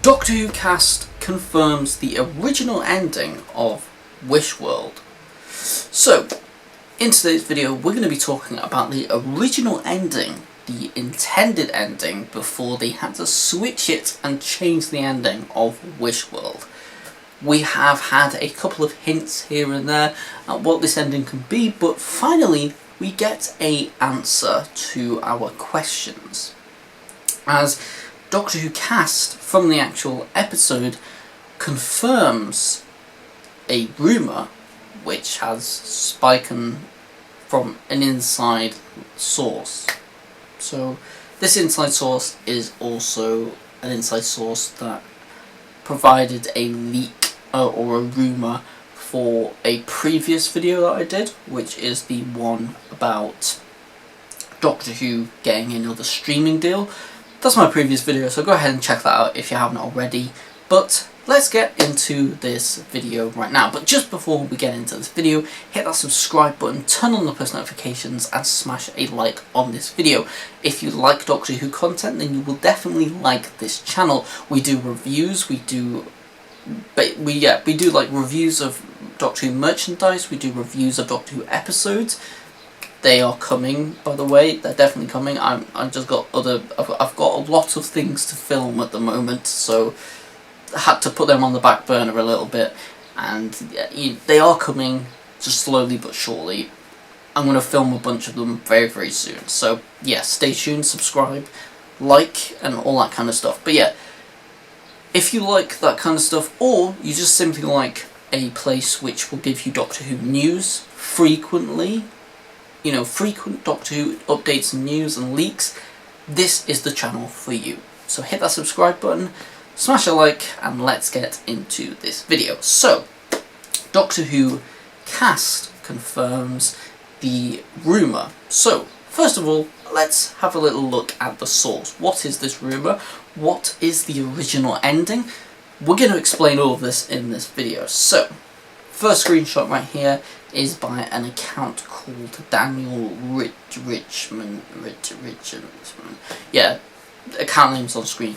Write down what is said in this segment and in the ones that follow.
Doctor Who cast confirms the original ending of Wishworld. So, in today's video we're going to be talking about the original ending, the intended ending, before they had to switch it and change the ending of Wishworld. We have had a couple of hints here and there at what this ending can be, but finally we get an answer to our questions. As Doctor Who cast from the actual episode confirms a rumour which has spoken from an inside source. So this inside source is also an inside source that provided a leak or a rumour for a previous video that I did, which is the one about Doctor Who getting another streaming deal. That's my previous video, so go ahead and check that out if you haven't already. But let's get into this video right now. But just before we get into this video, hit that subscribe button, turn on the post notifications, and smash a like on this video. If you like Doctor Who content, then you will definitely like this channel. We do reviews, we do like reviews of Doctor Who merchandise, we do reviews of Doctor Who episodes. They are coming, by the way. They're definitely coming. I've got a lot of things to film at the moment, so I had to put them on the back burner a little bit. And they are coming, just slowly but surely. I'm going to film a bunch of them very, very soon. So yeah, stay tuned, subscribe, like, and all that kind of stuff. But yeah, if you like that kind of stuff, or you just simply like a place which will give you Doctor Who news frequently, frequent Doctor Who updates and news and leaks, this is the channel for you. So hit that subscribe button, smash a like, and let's get into this video. So, Doctor Who cast confirms the rumour. So, first of all, let's have a little look at the source. What is this rumour? What is the original ending? We're going to explain all of this in this video. So, first screenshot right here is by an account called Daniel Richmond. Yeah, account name's on screen.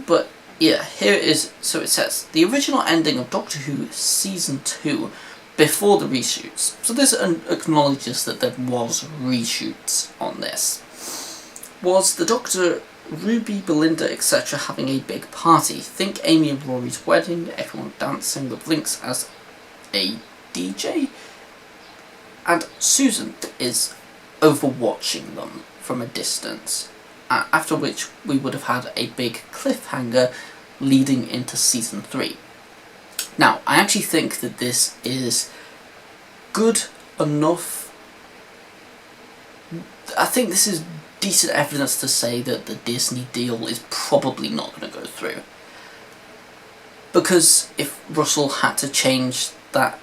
But yeah, here it is. So it says, the original ending of Doctor Who Season 2 before the reshoots. So this acknowledges that there was reshoots on this. Was the Doctor, Ruby, Belinda, etc. having a big party? Think Amy and Rory's wedding, everyone dancing with Links as a DJ, and Susan is overwatching them from a distance, after which we would have had a big cliffhanger leading into Season 3. Now, I actually think that this is good enough. I think this is decent evidence to say that the Disney deal is probably not going to go through. Because if Russell had to change that,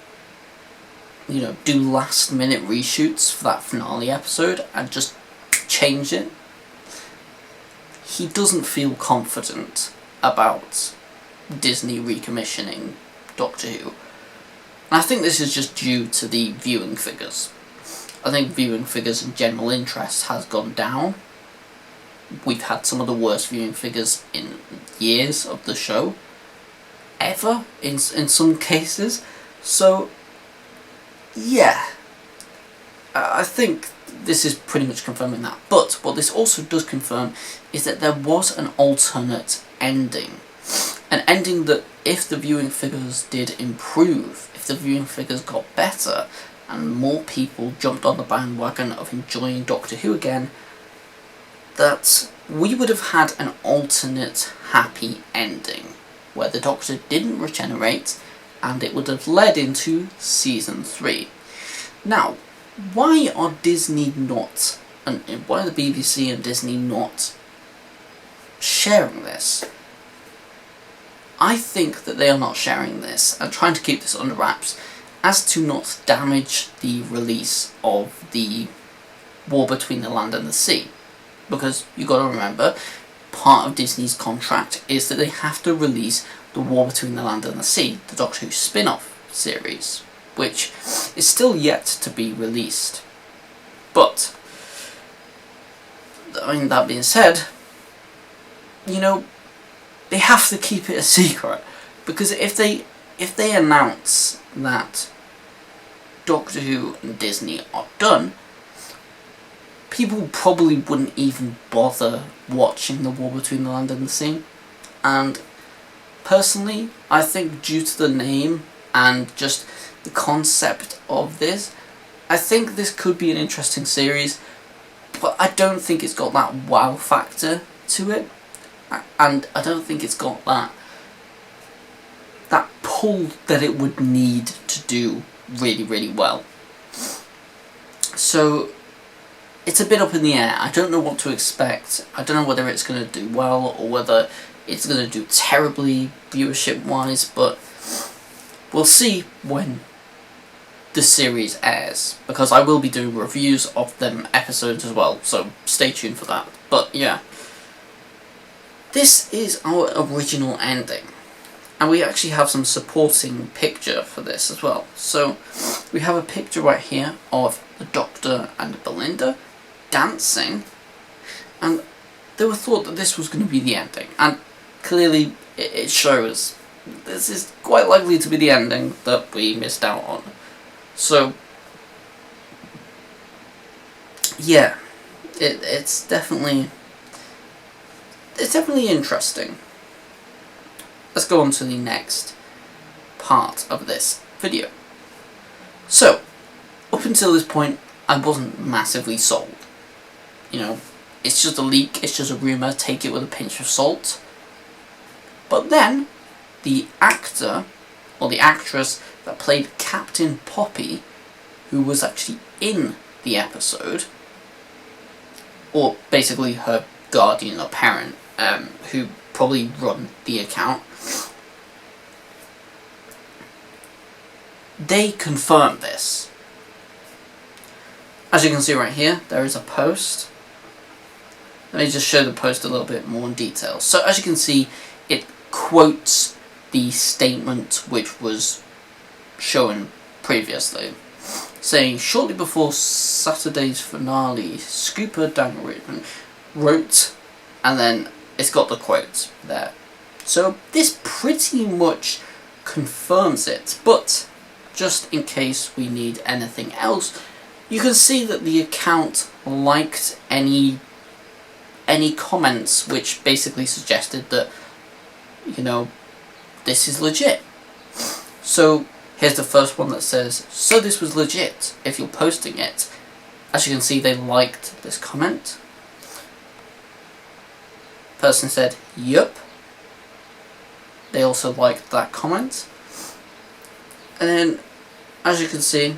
do last minute reshoots for that finale episode and just change it, he doesn't feel confident about Disney recommissioning Doctor Who. And I think this is just due to the viewing figures. I think viewing figures and general interest has gone down. We've had some of the worst viewing figures in years of the show, ever, in some cases. So yeah, I think this is pretty much confirming that. But what this also does confirm is that there was an alternate ending. An ending that, if the viewing figures did improve, if the viewing figures got better, and more people jumped on the bandwagon of enjoying Doctor Who again, that we would have had an alternate happy ending, where the Doctor didn't regenerate, and it would have led into Season 3. Now, why are Disney not, and why are the BBC and Disney not sharing this? I think that they are not sharing this and trying to keep this under wraps as to not damage the release of the War Between the Land and the Sea. Because you've got to remember, part of Disney's contract is that they have to release the War Between the Land and the Sea, the Doctor Who spin-off series, which is still yet to be released. But I mean, that being said, you know, they have to keep it a secret, because if they announce that Doctor Who and Disney are done, people probably wouldn't even bother watching The War Between the Land and the Sea. And personally, I think due to the name and just the concept of this, I think this could be an interesting series, but I don't think it's got that wow factor to it, and I don't think it's got that pull that it would need to do really, really well. So it's a bit up in the air. I don't know what to expect. I don't know whether it's going to do well or whether it's going to do terribly viewership wise, but we'll see when the series airs, because I will be doing reviews of them episodes as well, so stay tuned for that. But yeah, this is our original ending, and we actually have some supporting picture for this as well. So we have a picture right here of the Doctor and Belinda dancing, and they were thought that this was going to be the ending, and clearly it shows this is quite likely to be the ending that we missed out on. So yeah, it's definitely interesting. Let's go on to the next part of this video. So up until this point, I wasn't massively sold. You know, it's just a leak, it's just a rumour, take it with a pinch of salt. But then, the actor, or the actress that played Captain Poppy, who was actually in the episode, or basically her guardian or parent, who probably run the account, they confirmed this. As you can see right here, there is a post. Let me just show the post a little bit more in detail. So as you can see, it quotes the statement which was shown previously, saying, shortly before Saturday's finale, Scooper Daniel Rickman wrote, and then it's got the quote there. So this pretty much confirms it, but just in case we need anything else, you can see that the account liked any comments which basically suggested that, you know, this is legit. So here's the first one that says, so this was legit if you're posting it. As you can see, they liked this comment. Person said, yup. They also liked that comment. And then, as you can see,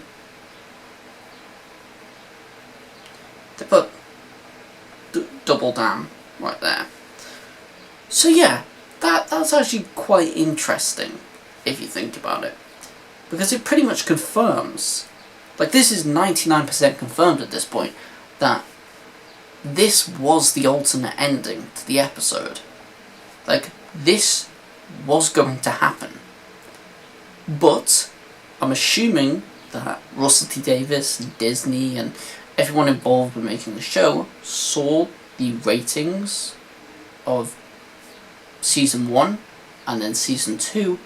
they put double down right there. So yeah, that's actually quite interesting if you think about it, because it pretty much confirms, like this is 99% confirmed at this point, that this was the alternate ending to the episode. Like, this was going to happen. But I'm assuming that Russell T Davies and Disney and everyone involved with making the show saw the ratings of season 1 and then season 2,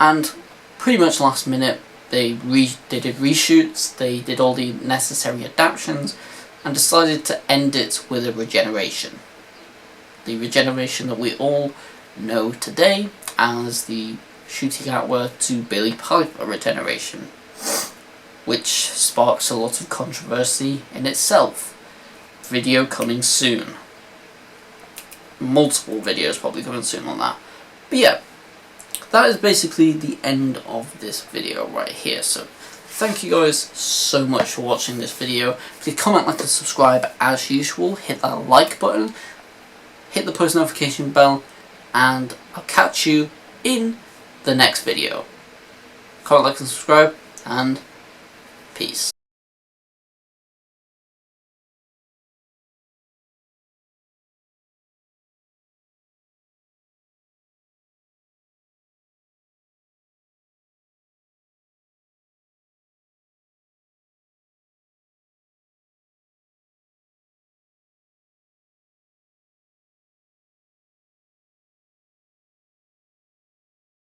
and pretty much last minute they did reshoots, they did all the necessary adaptations, and decided to end it with a regeneration. The regeneration that we all know today as the shooting outward to Billie Piper regeneration, which sparks a lot of controversy in itself. Video coming soon. Multiple videos probably coming soon on that. But yeah, that is basically the end of this video right here. So thank you guys so much for watching this video. Please comment, like and subscribe as usual. Hit that like button. Hit the post notification bell. And I'll catch you in the next video. Comment, like and subscribe. And peace.